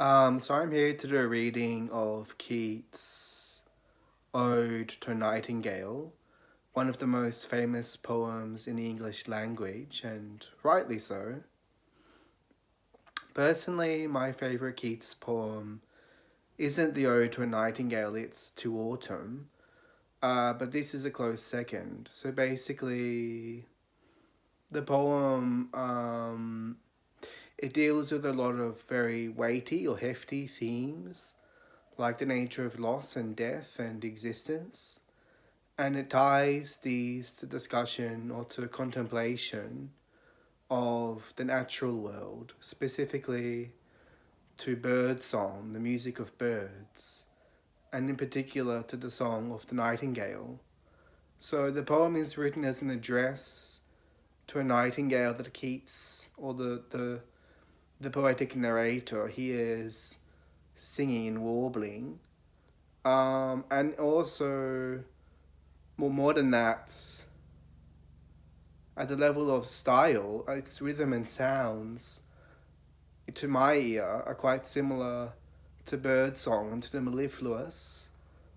So I'm here to do a reading of Keats' Ode to Nightingale, one of the most famous poems in the English language, and rightly so. Personally, my favourite Keats poem isn't the Ode to a Nightingale, it's To Autumn, but this is a close second. So basically, the poem it deals with a lot of very weighty or hefty themes, like the nature of loss and death and existence, and it ties these to discussion or to the contemplation of the natural world, specifically to bird song, the music of birds, and in particular to the song of the nightingale. So the poem is written as an address to a nightingale that Keats, or the poetic narrator, hears singing and warbling. And also, more than that, at the level of style, its rhythm and sounds, to my ear, are quite similar to birdsong and to the mellifluous,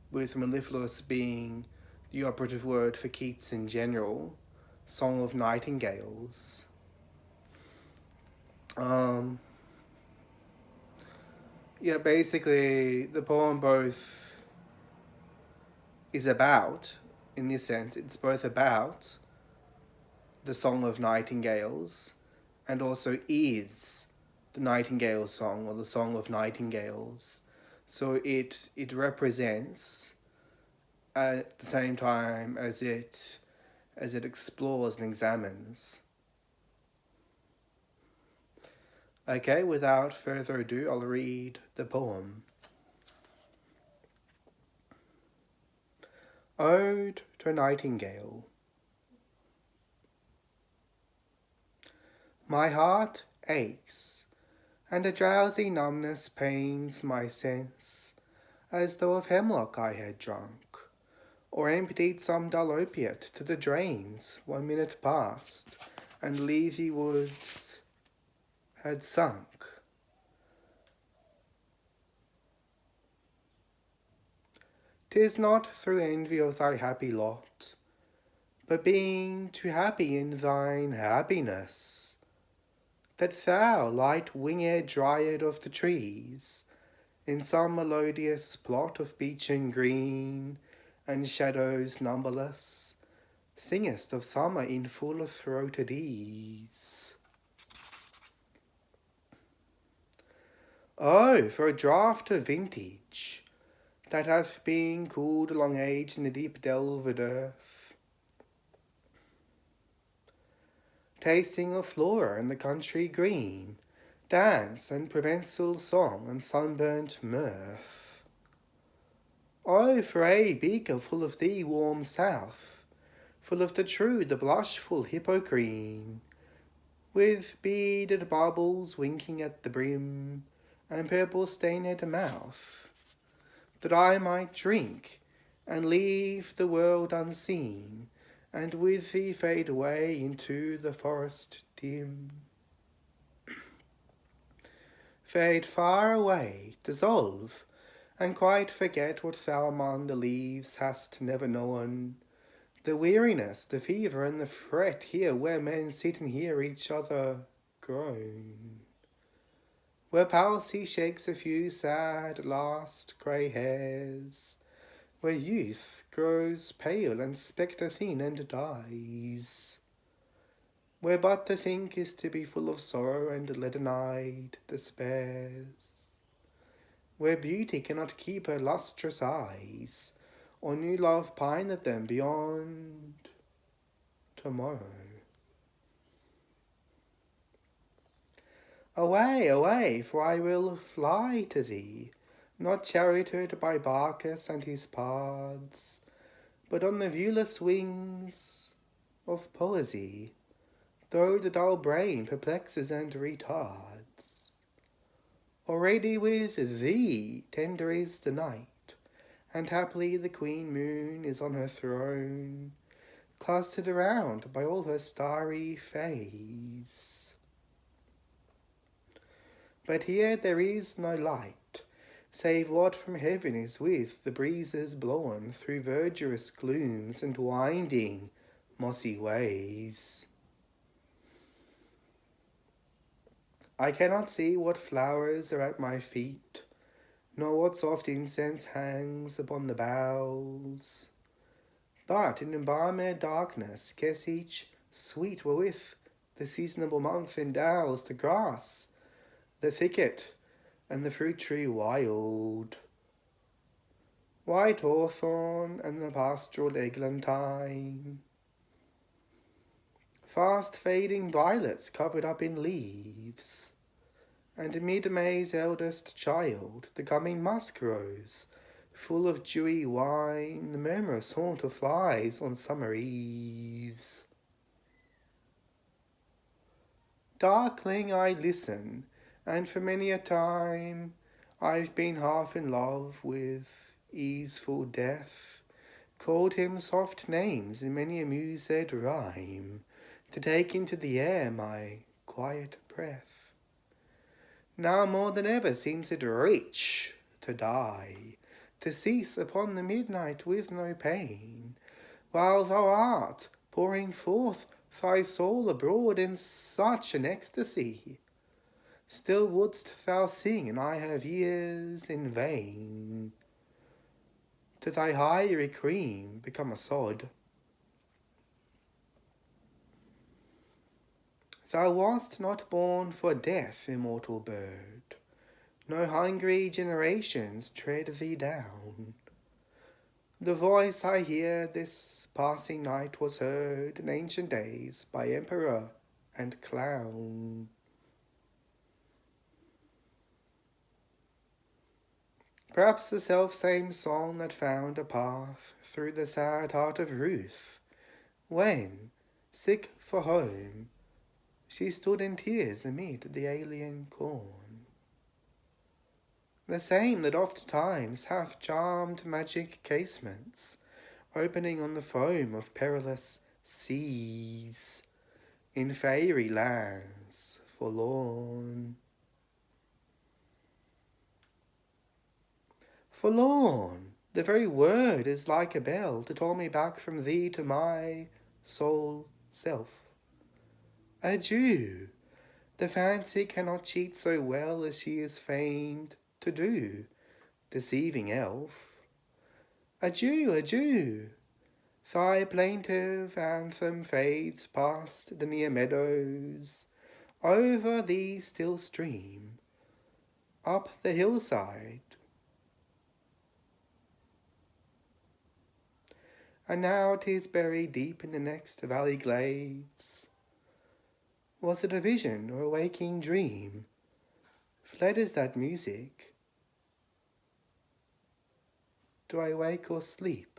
with mellifluous being the operative word for Keats in general, song of nightingales. Um, yeah, basically, the poem both is about, in this sense, it's both about the song of nightingales and also is the nightingale song or the song of nightingales. So it represents at the same time as it explores and examines. Okay, without further ado, I'll read the poem. Ode to a Nightingale. My heart aches, and a drowsy numbness pains my sense, as though of hemlock I had drunk, or emptied some dull opiate to the drains 1 minute past, and Lethe-wards had sunk. 'Tis not through envy of thy happy lot, but being too happy in thine happiness, that thou, light-winged Dryad of the trees, in some melodious plot of beechen green and shadows numberless, singest of summer in full-throated ease. Oh, for a draught of vintage that hath been cooled long age in the deep delved earth, tasting of Flora and the country green, dance and Provençal song and sunburnt mirth. Oh, for a beaker full of thee, warm south, full of the true, the blushful Hippocrene, with beaded bubbles winking at the brim, and purple-stained mouth, that I might drink and leave the world unseen, and with thee fade away into the forest dim. Fade far away, dissolve, and quite forget what thou among the leaves hast never known. The weariness, the fever, and the fret here where men sit and hear each other groan. Where palsy shakes a few sad last grey hairs, where youth grows pale and spectre thin and dies, where but to think is to be full of sorrow and leaden-eyed despairs, where beauty cannot keep her lustrous eyes, or new love pine at them beyond tomorrow. Away, away, for I will fly to thee, not charioted by Bacchus and his pards, but on the viewless wings of poesy, though the dull brain perplexes and retards. Already with thee tender is the night, and happily the queen moon is on her throne, clustered around by all her starry fays. But here there is no light, save what from heaven is with the breezes blown through verdurous glooms and winding, mossy ways. I cannot see what flowers are at my feet, nor what soft incense hangs upon the boughs. But in embalmed darkness guess each sweet wherewith the seasonable month endows the grass, the thicket, and the fruit tree wild. White hawthorn and the pastoral eglantine, fast fading violets covered up in leaves, and amid May's eldest child, the coming musk rose, full of dewy wine, the murmurous haunt of flies on summer eves. Darkling I listen, and for many a time I've been half in love with easeful death, called him soft names in many a mused rhyme, to take into the air my quiet breath. Now more than ever seems it rich to die, to cease upon the midnight with no pain, while thou art pouring forth thy soul abroad in such an ecstasy. Still wouldst thou sing, and I have ears in vain, to thy higher cream become a sod. Thou wast not born for death, immortal bird, no hungry generations tread thee down. The voice I hear this passing night was heard in ancient days by emperor and clown. Perhaps the self-same song that found a path through the sad heart of Ruth, when, sick for home, she stood in tears amid the alien corn. The same that oft times hath charmed magic casements, opening on the foam of perilous seas, in fairy lands forlorn. Forlorn, the very word is like a bell to toll me back from thee to my sole self. Adieu, the fancy cannot cheat so well as she is famed to do, deceiving elf. Adieu, adieu, thy plaintive anthem fades past the near meadows, over the still stream, up the hillside. And now 'tis buried deep in the next valley glades. Was it a vision or a waking dream? Fled is that music. Do I wake or sleep?